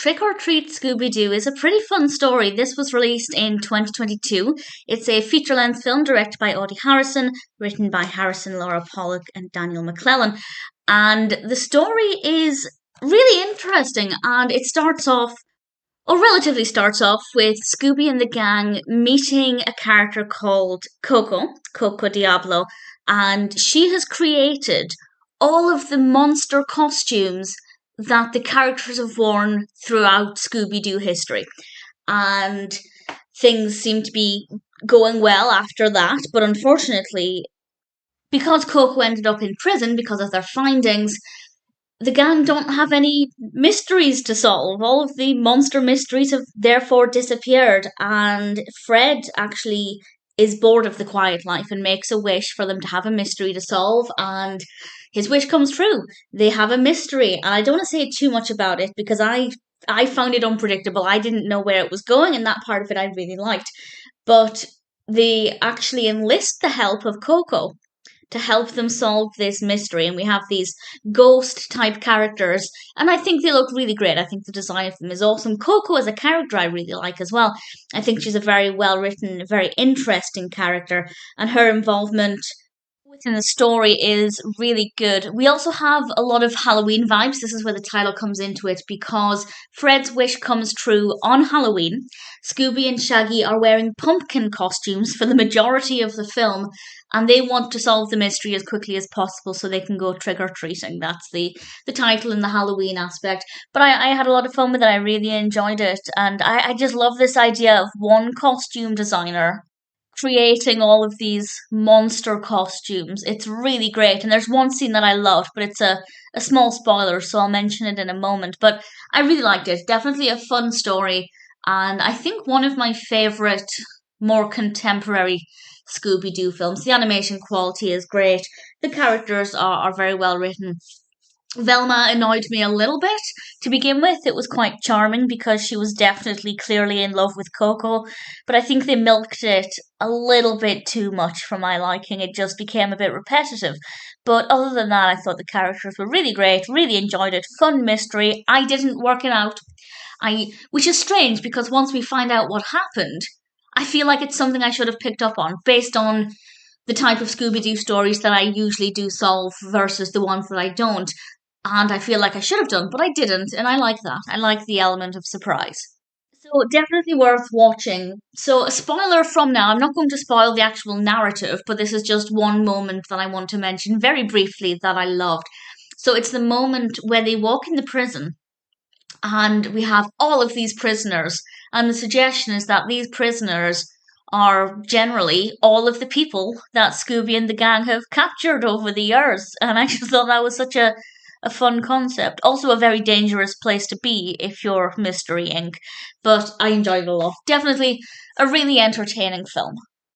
Trick or Treat Scooby-Doo is a pretty fun story. This was released in 2022. It's a feature-length film directed by Audie Harrison, written by Harrison, Laura Pollock, and Daniel McLellan. And the story is really interesting, and it starts off, or relatively starts off, with Scooby and the gang meeting a character called Coco Diablo, and she has created all of the monster costumes that the characters have worn throughout Scooby-Doo history. And things seem to be going well after that, but unfortunately, because Coco ended up in prison because of their findings, the gang don't have any mysteries to solve. All of the monster mysteries have therefore disappeared, and Fred actually is bored of the quiet life and makes a wish for them to have a mystery to solve, and his wish comes true. They have a mystery, and I don't want to say too much about it because I found it unpredictable. I didn't know where it was going, and that part of it I really liked. But they actually enlist the help of Coco to help them solve this mystery. And we have these ghost type characters, and I think they look really great. I think the design of them is awesome. Coco as a character I really like as well. I think she's a very well written, very interesting character, and her involvement within the story is really good. We also have a lot of Halloween vibes. This is where the title comes into it because Fred's wish comes true on Halloween. Scooby and Shaggy are wearing pumpkin costumes for the majority of the film, and they want to solve the mystery as quickly as possible so they can go trick-or-treating. That's the title in the Halloween aspect. But I had a lot of fun with it. I really enjoyed it. And I just love this idea of one costume designer creating all of these monster costumes. It's really great. And there's one scene that I loved, but it's a small spoiler, so I'll mention it in a moment. But I really liked it. Definitely a fun story. And I think one of my favourite, more contemporary Scooby-Doo films. The animation quality is great. The characters are very well written. Velma annoyed me a little bit to begin with. It was quite charming because she was definitely clearly in love with Coco, but I think they milked it a little bit too much for my liking. It just became a bit repetitive. But other than that, I thought the characters were really great, really enjoyed it. Fun mystery. I didn't work it out. Which is strange because once we find out what happened, I feel like it's something I should have picked up on based on the type of Scooby-Doo stories that I usually do solve versus the ones that I don't. And I feel like I should have done, but I didn't, and I like that. I like the element of surprise. So definitely worth watching. So a spoiler from now, I'm not going to spoil the actual narrative, but this is just one moment that I want to mention very briefly that I loved. So it's the moment where they walk in the prison and we have all of these prisoners, and the suggestion is that these prisoners are generally all of the people that Scooby and the gang have captured over the years, and I just thought that was such a fun concept. Also a very dangerous place to be if you're Mystery Inc., but I enjoyed it a lot. Definitely a really entertaining film.